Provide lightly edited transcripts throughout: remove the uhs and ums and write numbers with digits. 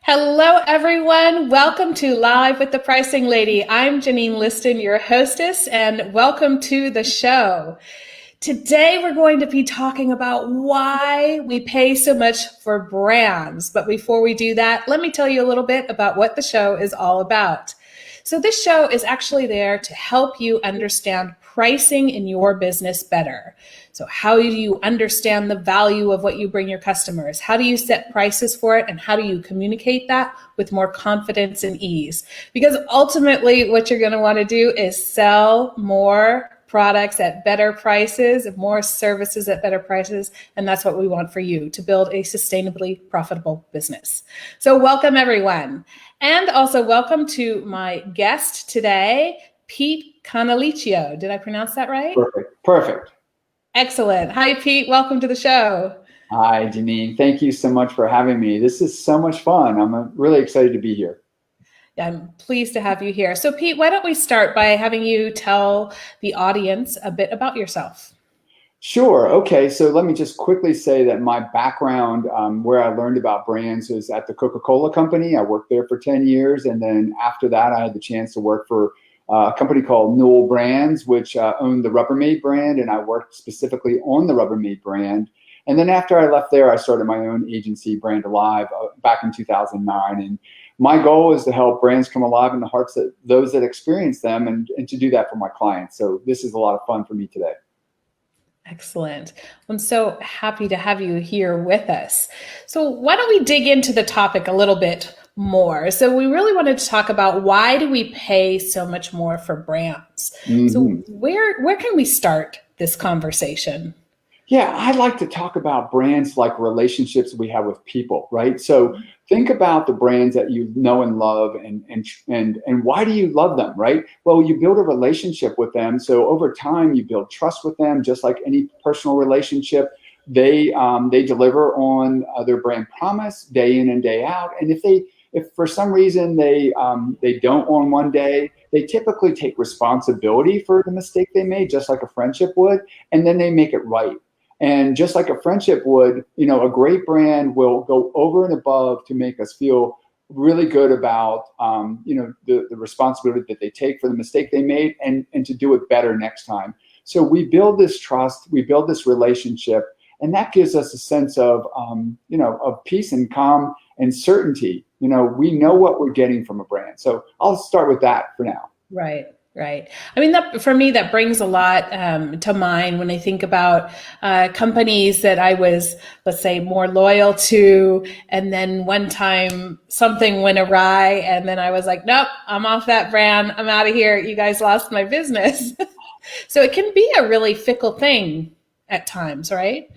Hello, everyone. Welcome to Live with the Pricing Lady. I'm Janine Liston, your hostess, and welcome to the show. Today, we're going to be talking about why we pay so much for brands. But before we do that, let me tell you a little bit about what the show is all about. So this show is actually there to help you understand pricing in your business better. So how do you understand the value of what you bring your customers? How do you set prices for it? And how do you communicate that with more confidence and ease? Because ultimately what you're going to want to do is sell more products at better prices and more services at better prices. And that's what we want for you, to build a sustainably profitable business. So welcome, everyone. And also welcome to my guest today, Pete Canalichio. Did I pronounce that right? Perfect. Excellent. Hi, Pete. Welcome to the show. Hi, Janine. Thank you so much for having me. This is so much fun. I'm really excited to be here. I'm pleased to have you here. So, Pete, why don't we start by having you tell the audience a bit about yourself? Sure. Okay. So let me just quickly say that my background, where I learned about brands, was at the Coca-Cola company. I worked there for 10 years. And then after that, I had the chance to work for a company called Newell Brands, which owned the Rubbermaid brand. And I worked specifically on the Rubbermaid brand. And then after I left there, I started my own agency, BrandAlive, back in 2009. And my goal is to help brands come alive in the hearts of those that experience them, and to do that for my clients. So this is a lot of fun for me today. Excellent. I'm so happy to have you here with us. So why don't we dig into the topic a little bit more? So we really wanted to talk about, why do we pay so much more for brands? Mm-hmm. So where can we start this conversation? Yeah, I like to talk about brands like relationships we have with people, right? So think about the brands that you know and love, and why do you love them, right? Well, you build a relationship with them. So over time, you build trust with them, just like any personal relationship. They deliver on their brand promise day in and day out. And if for some reason they don't on one day, they typically take responsibility for the mistake they made, just like a friendship would, and then they make it right. And just like a friendship would, a great brand will go over and above to make us feel really good about, the responsibility that they take for the mistake they made, and to do it better next time. So we build this trust, we build this relationship, and that gives us a sense of, of peace and calm and certainty. We know what we're getting from a brand. So I'll start with that for now. Right. Right. I mean, for me, that brings a lot to mind when I think about companies that I was, let's say, more loyal to. And then one time something went awry, and then I was like, nope, I'm off that brand. I'm out of here. You guys lost my business. So it can be a really fickle thing at times, right?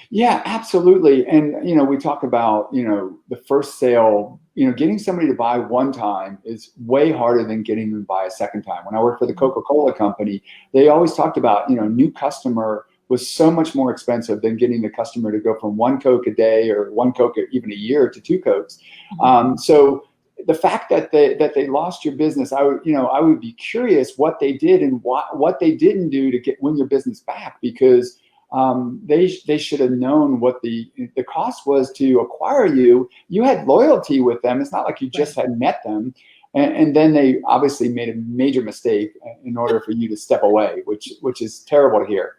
Yeah, absolutely. And, we talk about, the first sale, getting somebody to buy one time is way harder than getting them to buy a second time. When I worked for the Coca-Cola company, they always talked about, new customer was so much more expensive than getting the customer to go from one Coke a day or one Coke even a year to two Cokes. So the fact that they lost your business, I would be curious what they did and what they didn't do to win your business back, because they should have known what the cost was to acquire you. You had loyalty with them. It's not like you just had met them. And then they obviously made a major mistake in order for you to step away, which is terrible to hear.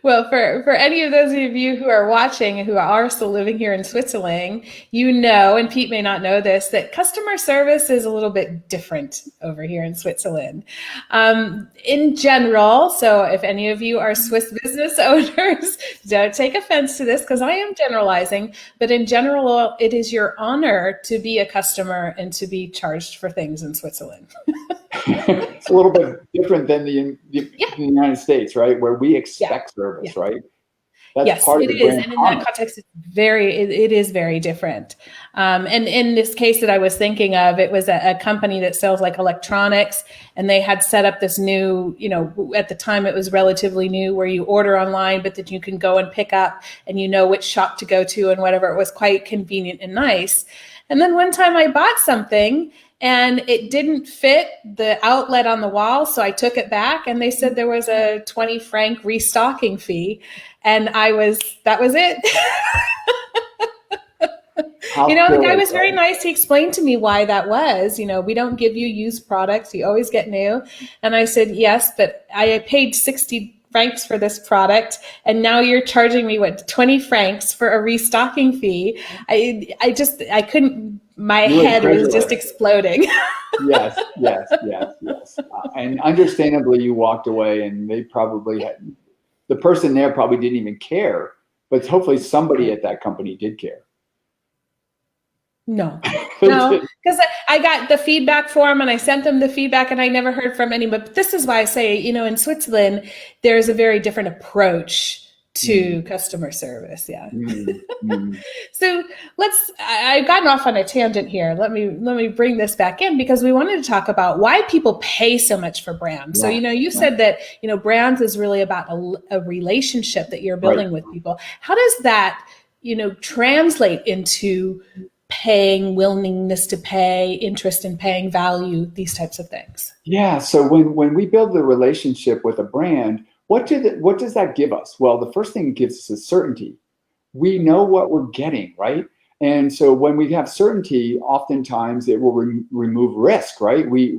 Well, for any of those of you who are watching and who are still living here in Switzerland, and Pete may not know this, that customer service is a little bit different over here in Switzerland. In general, so if any of you are Swiss business owners, don't take offense to this, because I am generalizing, but in general, it is your honor to be a customer and to be charged for things in Switzerland. It's a little bit different than the United States, right? Where we expect service, right? That's part of the brand. And in that context, it is very different. And in this case that I was thinking of, it was a company that sells like electronics, and they had set up this new, at the time it was relatively new, where you order online, but that you can go and pick up, and which shop to go to and whatever. It was quite convenient and nice. And then one time I bought something, and it didn't fit the outlet on the wall. So I took it back, and they said there was a 20 franc restocking fee. And that was it. How The guy silly, was very right? nice. He explained to me why that was. We don't give you used products. You always get new. And I said, yes, but I paid 60 francs for this product. And now you're charging me, 20 francs for a restocking fee. I couldn't, my You were head was just incredulous. exploding. Yes, yes, yes, yes. And understandably, you walked away, and they probably had, the person there probably didn't even care, but hopefully somebody at that company did care. No, They no, did. because I got the feedback form and I sent them the feedback and I never heard from anyone. But this is why I say, in Switzerland, there's a very different approach Mm, to customer service. Yeah. mm, mm. So I've gotten off on a tangent here. Let me bring this back in because we wanted to talk about why people pay so much for brands. So, Right, you right, said that, brands is really about a relationship that you're right. building with people. How does that, translate into paying, willingness to pay, interest in paying, value, these types of things? Yeah. So when we build the relationship with a brand, what does that give us? Well, the first thing it gives us is certainty. We know what we're getting, right? And so when we have certainty, oftentimes it will remove risk, right? We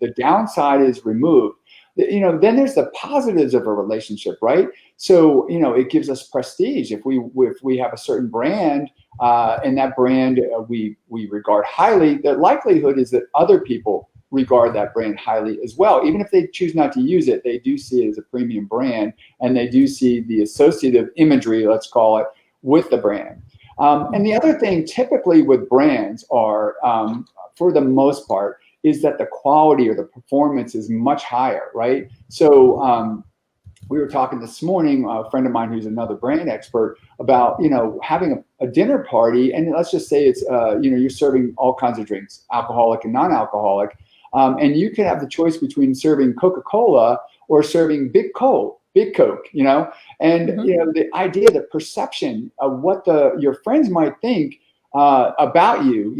the downside is removed. Then there's the positives of a relationship, right? So it gives us prestige if we have a certain brand, and that brand we regard highly. The likelihood is that other people regard that brand highly as well. Even if they choose not to use it, they do see it as a premium brand, and they do see the associative imagery, let's call it, with the brand. And the other thing typically with brands are, for the most part, is that the quality or the performance is much higher, right? So we were talking this morning, a friend of mine who's another brand expert, about having a dinner party, and let's just say it's you're serving all kinds of drinks, alcoholic and non-alcoholic, and you can have the choice between serving Coca-Cola or serving Big Coke, and Mm-hmm. the idea, the perception of what your friends might think about you.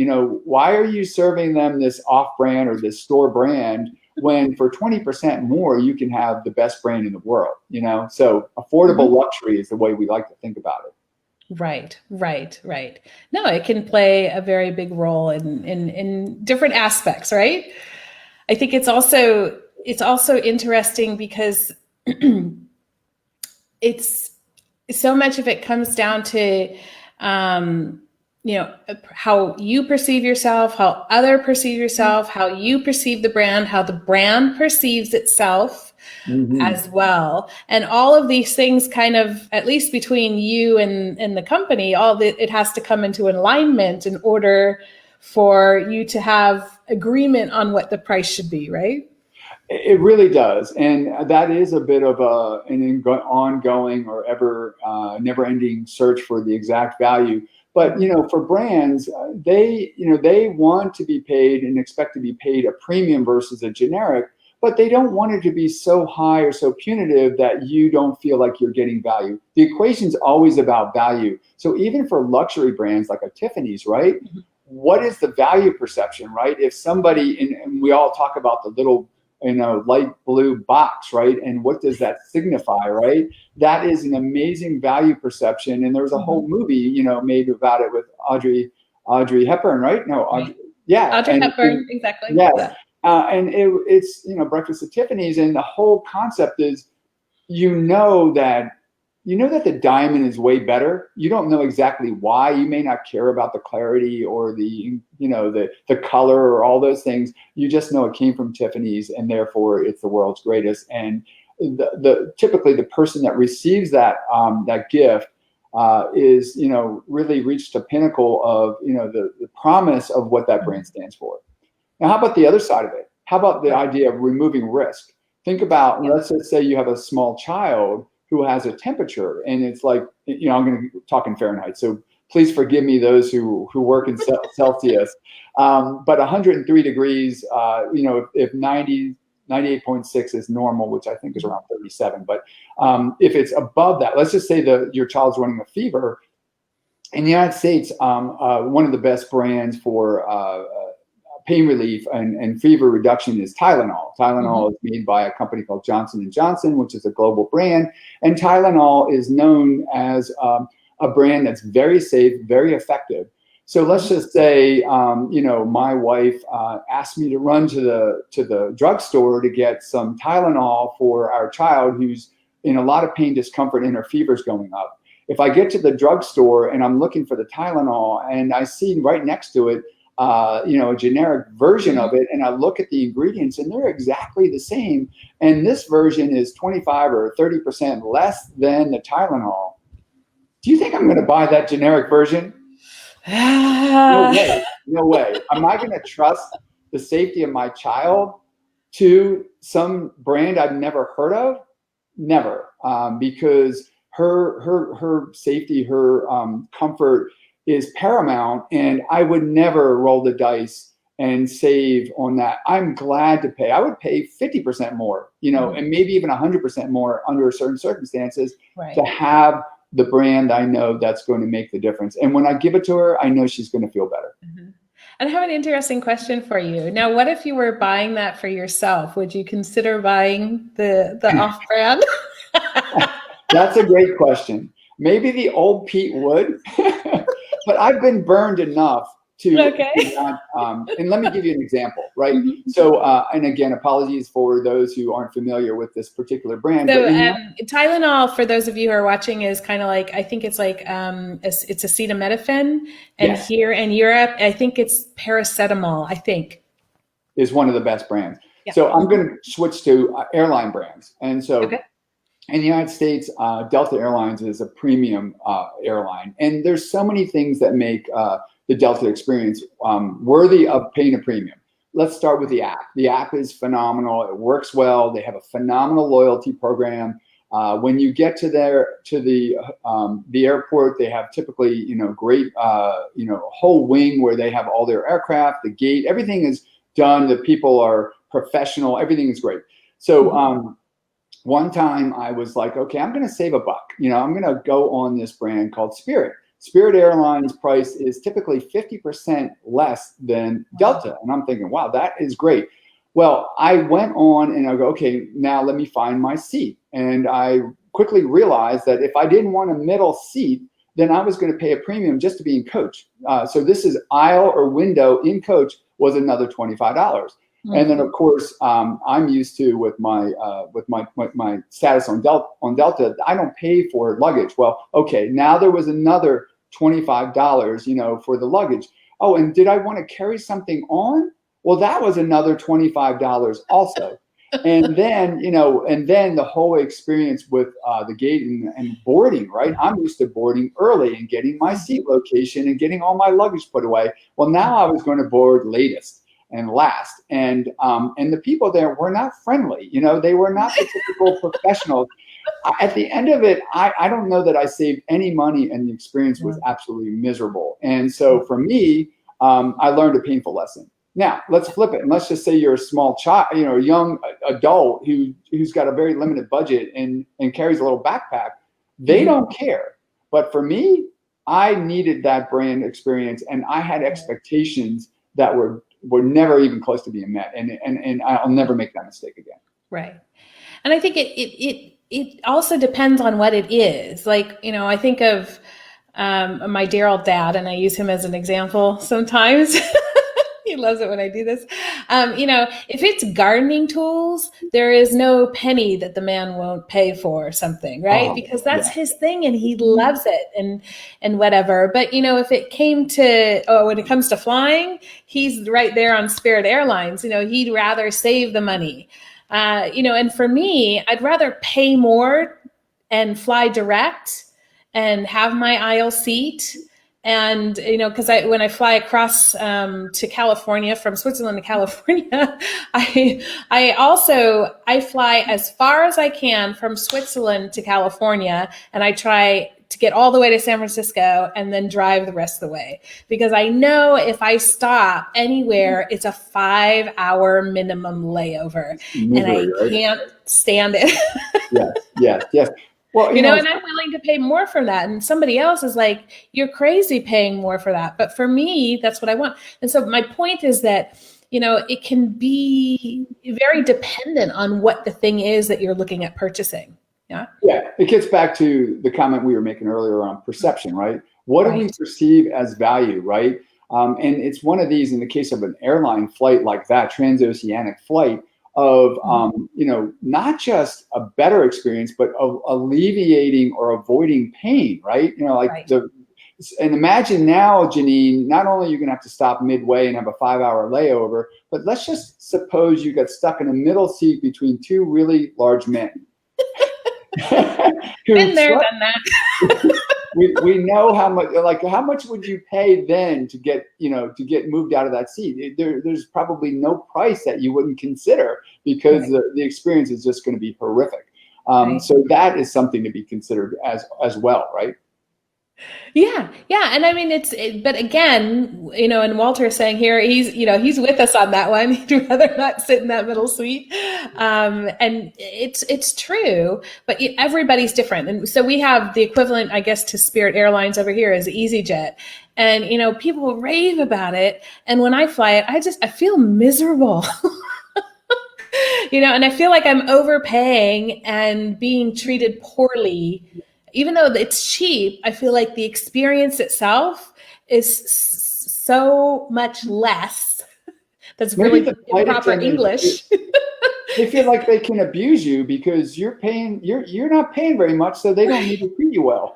Why are you serving them this off-brand or this store brand when for 20% more you can have the best brand in the world? So affordable Mm-hmm. luxury is the way we like to think about it. Right, right, right. No, it can play a very big role in different aspects, right? I think it's also interesting because it's so much of it comes down to how you perceive yourself, how other perceive yourself, how you perceive the brand, how the brand perceives itself Mm-hmm. as well. And all of these things kind of, at least between you and the company, it has to come into alignment in order for you to have agreement on what the price should be, right? It really does, and that is a bit of an ongoing or ever never-ending search for the exact value. But for brands, they want to be paid and expect to be paid a premium versus a generic, but they don't want it to be so high or so punitive that you don't feel like you're getting value. The equation's always about value. So even for luxury brands like a Tiffany's, right? What is the value perception, right? If somebody, and we all talk about the little light blue box, right? And what does that signify, right? That is an amazing value perception. And there was a Mm-hmm. whole movie, made about it with Audrey Hepburn, right? No, Right. yeah, Audrey Hepburn, exactly. yes, Yeah. and it's Breakfast at Tiffany's, and the whole concept is you know that the diamond is way better. You don't know exactly why. You may not care about the clarity or the color or all those things. You just know it came from Tiffany's, and therefore it's the world's greatest. And typically the person that receives that gift is really reached a pinnacle of the promise of what that brand stands for. Now, how about the other side of it? How about the Right. idea of removing risk? Think about, Yeah. let's just say you have a small child who has a temperature, and it's like, I'm going to talk in Fahrenheit, so please forgive me those who work in Celsius. But 103 degrees, if 98.6 is normal, which I think is around 37. But if it's above that, let's just say your child's running a fever. In the United States, one of the best brands for pain relief and fever reduction is Tylenol. Tylenol Mm-hmm. is made by a company called Johnson & Johnson, which is a global brand. And Tylenol is known as a brand that's very safe, very effective. So let's just say, my wife asked me to run to the drugstore to get some Tylenol for our child who's in a lot of pain, discomfort, and her fever's going up. If I get to the drugstore and I'm looking for the Tylenol and I see right next to it, a generic version of it, and I look at the ingredients and they're exactly the same, and this version is 25 or 30% less than the Tylenol, do you think I'm going to buy that generic version? No way. No way. Am I going to trust the safety of my child to some brand I've never heard of? Never, because her safety, her comfort is paramount, and I would never roll the dice and save on that. I'm glad to pay. I would pay 50% more, and maybe even 100% more under certain circumstances to have the brand I know that's going to make the difference. And when I give it to her, I know she's going to feel better. And I have an interesting question for you. Now, what if you were buying that for yourself? Would you consider buying the off-brand? That's a great question. Maybe the old Pete would, but I've been burned enough to not, and let me give you an example, right? So, and again, apologies for those who aren't familiar with this particular brand. So Tylenol, for those of you who are watching, is kind of like, I think it's like, it's acetaminophen. And here in Europe, I think it's paracetamol, I think. Is one of the best brands. Yeah. So I'm going to switch to airline brands. And so in the United States, Delta Airlines is a premium airline. And there's so many things that make the Delta experience worthy of paying a premium. Let's start with the app. The app is phenomenal. It works well. They have a phenomenal loyalty program. When you get to the airport, they have typically great whole wing where they have all their aircraft, the gate, everything is done. The people are professional. Everything is great. So one time I was like, okay, I'm going to save $1. I'm going to go on this brand called Spirit. Spirit Airlines price is typically 50% less than Delta. And I'm thinking, wow, that is great. Well, I went on and I go, okay, now let me find my seat. And I quickly realized that if I didn't want a middle seat, then I was going to pay a premium just to be in coach. So this is aisle or window in coach was another $25. And then, of course, I'm used to with my status on Delta, I don't pay for luggage. Well, okay, now there was another $25, for the luggage. Oh, and did I want to carry something on? Well, that was another $25 also. And then, the whole experience with the gate and boarding, right? I'm used to boarding early and getting my seat location and getting all my luggage put away. Well, now I was going to board latest and last, and the people there were not friendly. They were not the typical professionals. At the end of it, I don't know that I saved any money, and the experience was absolutely miserable. And so for me, I learned a painful lesson. Now let's flip it, and let's just say you're a small child, a young adult who's got a very limited budget and carries a little backpack. They don't care, but for me, I needed that brand experience, and I had expectations that were never even close to being met, and I'll never make that mistake again. Right, and I think it also depends on what it is. Like, I think of my dear old dad, and I use him as an example sometimes. He loves it when I do this. If it's gardening tools, there is no penny that the man won't pay for something, right? Because that's his thing and he loves it and whatever. But, if it came to, when it comes to flying, he's right there on Spirit Airlines. He'd rather save the money. And for me, I'd rather pay more and fly direct and have my aisle seat. And, because when I fly across to California, from Switzerland to California, I fly as far as I can from Switzerland to California. And I try to get all the way to San Francisco and then drive the rest of the way. Because I know if I stop anywhere, it's a 5-hour minimum layover. And I can't stand it. Yes. Well, and I'm willing to pay more for that. And somebody else is like, you're crazy paying more for that. But for me, that's what I want. And so my point is that, it can be very dependent on what the thing is that you're looking at purchasing. Yeah. Yeah. It gets back to the comment we were making earlier on perception, right? What do we Right. perceive as value, right? And it's one of these, in the case of an airline flight like that, transoceanic flight, of not just a better experience, but of alleviating or avoiding pain, right? Right. And imagine now, Janine, not only are you going to have to stop midway and have a 5-hour layover, but let's just suppose you got stuck in a middle seat between two really large men. Been there, done that. we know how much would you pay then to get moved out of that seat? There's probably no price that you wouldn't consider, because Right. the experience is just going to be horrific. Right. So that is something to be considered as well, right? Yeah, yeah, and I mean but again, and Walter is saying here, he's with us on that one. He'd rather not sit in that middle seat, and it's true, but everybody's different, and so we have the equivalent, I guess, to Spirit Airlines over here is EasyJet, and people rave about it, and when I fly it, I feel miserable. And I feel like I'm overpaying and being treated poorly. Even though it's cheap, I feel like the experience itself is so much less. That's Maybe really the flight improper attendants, English. they feel like they can abuse you because you're not paying very much, so they don't need to treat you well.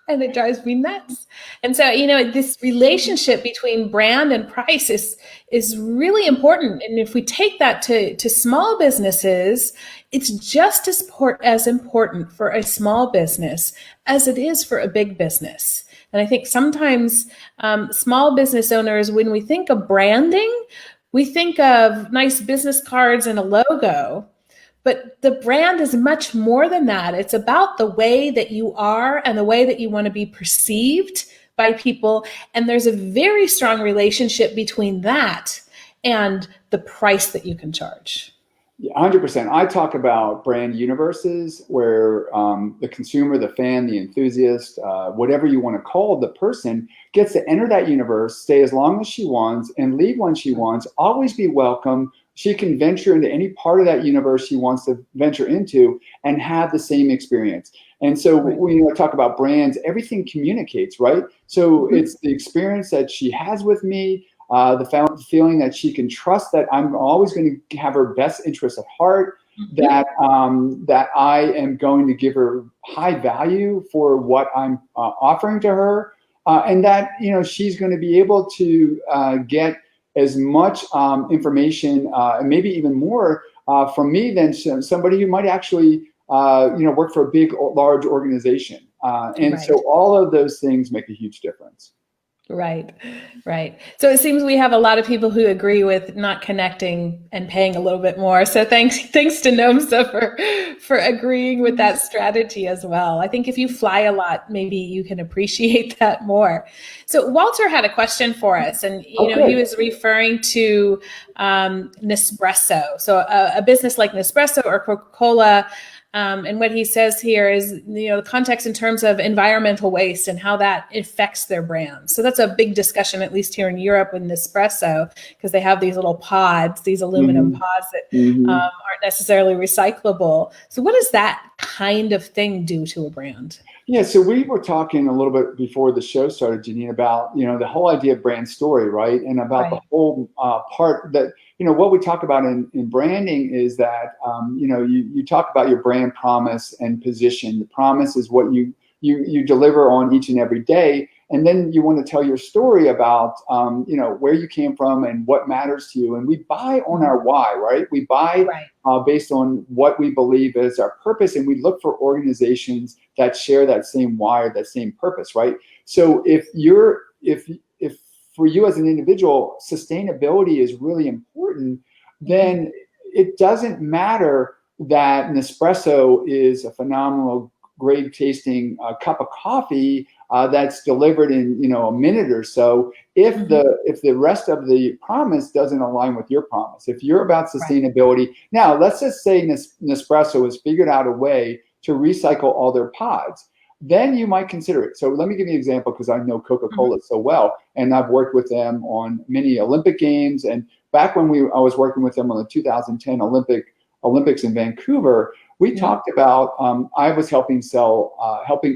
And it drives me nuts. And so, this relationship between brand and price is really important. And if we take that to small businesses, it's just as important for a small business as it is for a big business. And I think sometimes small business owners, when we think of branding, we think of nice business cards and a logo. But the brand is much more than that. It's about the way that you are and the way that you want to be perceived by people. And there's a very strong relationship between that and the price that you can charge. Yeah, 100%. I talk about brand universes where the consumer, the fan, the enthusiast, whatever you want to call the person, gets to enter that universe, stay as long as she wants, and leave when she wants, always be welcome. She can venture into any part of that universe she wants to venture into and have the same experience. And so when we talk about brands, everything communicates, right? So it's the experience that she has with me, the feeling that she can trust that I'm always going to have her best interest at heart, that I am going to give her high value for what I'm offering to her, and that she's going to be able to get as much information and maybe even more from me than somebody who might actually work for a big, large organization. And so all of those things make a huge difference. Right, right. So it seems we have a lot of people who agree with not connecting and paying a little bit more. So thanks to NOMSA for agreeing with that strategy as well. I think if you fly a lot, maybe you can appreciate that more. So Walter had a question for us, and he was referring to Nespresso. So a business like Nespresso or Coca-Cola. And what he says here is, the context in terms of environmental waste and how that affects their brand. So that's a big discussion, at least here in Europe with Nespresso, because they have these little pods, these aluminum pods that aren't necessarily recyclable. So what does that kind of thing do to a brand? Yeah, so we were talking a little bit before the show started, Janine, about the whole idea of brand story, right? And about the whole part that what we talk about in branding is that you talk about your brand promise and position. The promise is what you deliver on each and every day, and then you want to tell your story about where you came from and what matters to you. And we buy on our why, right? We buy based on what we believe is our purpose, and we look for organizations that share that same why or that same purpose, right? So if for you as an individual, sustainability is really important, then it doesn't matter that Nespresso is a phenomenal, great tasting cup of coffee that's delivered in a minute or so. If the rest of the promise doesn't align with your promise, if you're about sustainability, now let's just say Nespresso has figured out a way to recycle all their pods, then you might consider it. So let me give you an example, because I know Coca-Cola so well, and I've worked with them on many Olympic Games. And back when I was working with them on the 2010 Olympics in Vancouver, we talked about, I was helping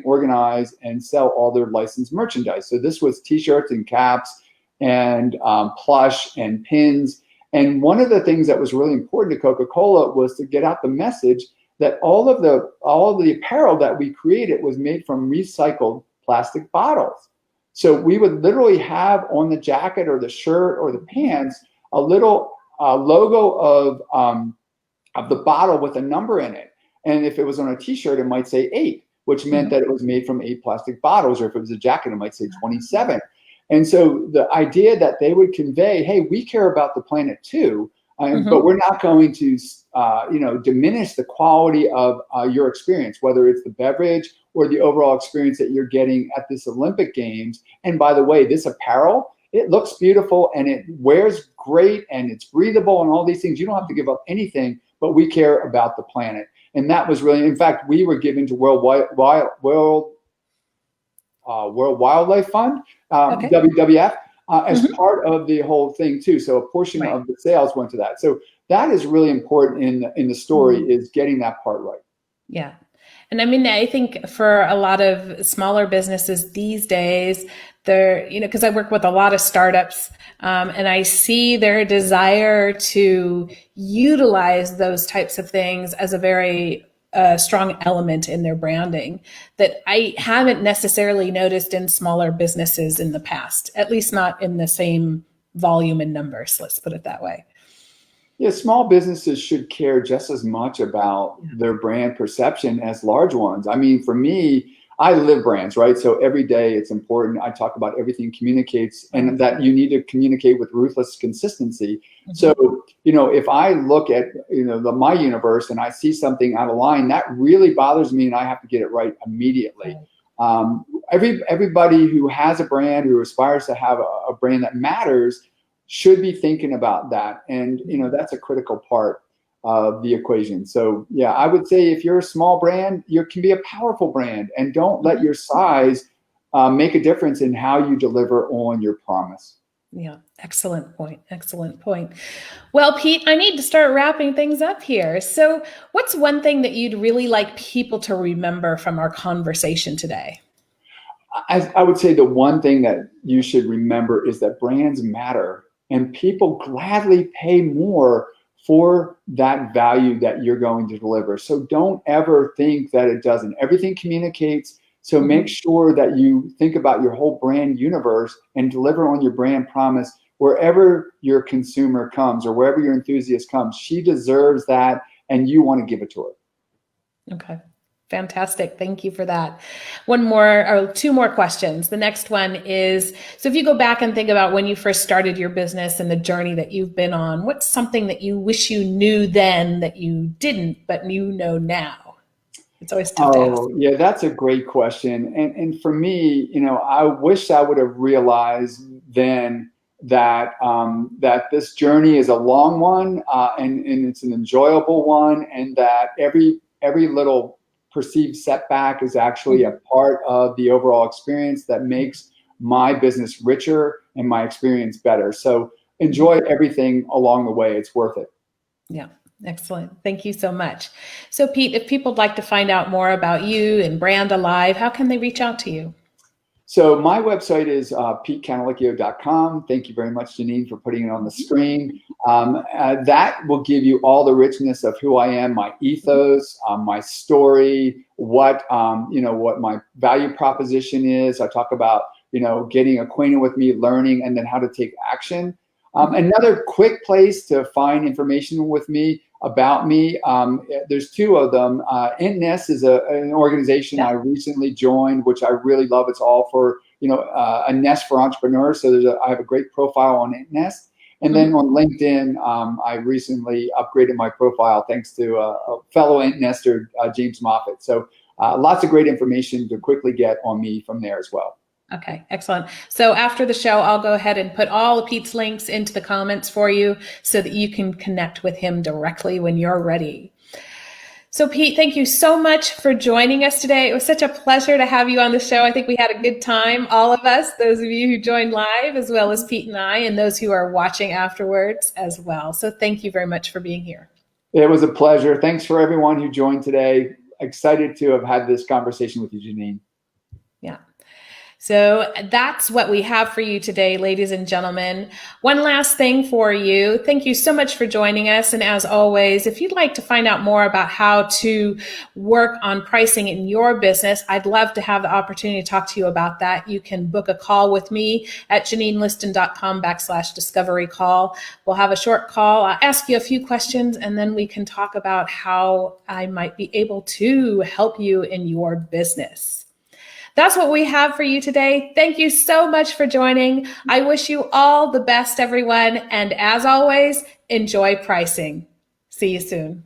organize and sell all their licensed merchandise. So this was t-shirts and caps and plush and pins. And one of the things that was really important to Coca-Cola was to get out the message that all of the apparel that we created was made from recycled plastic bottles. So we would literally have on the jacket or the shirt or the pants a little logo of the bottle with a number in it. And if it was on a t-shirt, it might say 8, which meant that it was made from 8 plastic bottles. Or if it was a jacket, it might say 27. And so the idea that they would convey, hey, we care about the planet too, but we're not going to diminish the quality of your experience, whether it's the beverage or the overall experience that you're getting at this Olympic Games. And by the way, this apparel, it looks beautiful and it wears great and it's breathable and all these things. You don't have to give up anything, but we care about the planet. And that was really, in fact, we were given to World Wildlife Fund, WWF, as part of the whole thing too. So a portion of the sales went to that. So that is really important in the story, is getting that part right. Yeah. And I mean, I think for a lot of smaller businesses these days, they're, because I work with a lot of startups, and I see their desire to utilize those types of things as a very strong element in their branding that I haven't necessarily noticed in smaller businesses in the past, at least not in the same volume and numbers. Let's put it that way. Yeah, small businesses should care just as much about their brand perception as large ones. I mean, for me, I live brands, right? So every day it's important. I talk about everything communicates and that you need to communicate with ruthless consistency. So, if I look at, my universe and I see something out of line, that really bothers me and I have to get it right immediately. Everybody who has a brand, who aspires to have a brand that matters, should be thinking about that. And, that's a critical part of the equation. So, yeah, I would say if you're a small brand, you can be a powerful brand, and don't let your size make a difference in how you deliver on your promise. Yeah, excellent point. Excellent point. Well, Pete, I need to start wrapping things up here. So what's one thing that you'd really like people to remember from our conversation today? I would say the one thing that you should remember is that brands matter. And people gladly pay more for that value that you're going to deliver. So don't ever think that it doesn't. Everything communicates. So make sure that you think about your whole brand universe and deliver on your brand promise wherever your consumer comes or wherever your enthusiast comes. She deserves that, and you want to give it to her. Okay. Fantastic. Thank you for that. One more or two more questions. The next one is, so if you go back and think about when you first started your business and the journey that you've been on, what's something that you wish you knew then that you didn't, but you know now? It's always tough to ask. Yeah, that's a great question. And for me, I wish I would have realized then that that this journey is a long one, and it's an enjoyable one, and that every little perceived setback is actually a part of the overall experience that makes my business richer and my experience better. So enjoy everything along the way. It's worth it. Yeah. Excellent. Thank you so much. So Pete, if people would like to find out more about you and BrandAlive, how can they reach out to you? So my website is petecanalichio.com. Thank you very much, Janine, for putting it on the screen. That will give you all the richness of who I am, my ethos, my story, what my value proposition is. I talk about, getting acquainted with me, learning, and then how to take action. Another quick place to find information with me, about me, there's two of them. IntNest is an organization I recently joined, which I really love. It's all for, a nest for entrepreneurs. So I have a great profile on IntNest. And then on LinkedIn, I recently upgraded my profile thanks to a fellow IntNester, James Moffett. So lots of great information to quickly get on me from there as well. Okay, excellent. So after the show, I'll go ahead and put all of Pete's links into the comments for you so that you can connect with him directly when you're ready. So Pete, thank you so much for joining us today. It was such a pleasure to have you on the show. I think we had a good time, all of us, those of you who joined live, as well as Pete and I, and those who are watching afterwards as well. So thank you very much for being here. It was a pleasure. Thanks for everyone who joined today. Excited to have had this conversation with you, Janine. Yeah. So that's what we have for you today, ladies and gentlemen. One last thing for you. Thank you so much for joining us. And as always, if you'd like to find out more about how to work on pricing in your business, I'd love to have the opportunity to talk to you about that. You can book a call with me at JanineListon.com/discovery call. We'll have a short call. I'll ask you a few questions, and then we can talk about how I might be able to help you in your business. That's what we have for you today. Thank you so much for joining. I wish you all the best, everyone. And as always, enjoy pricing. See you soon.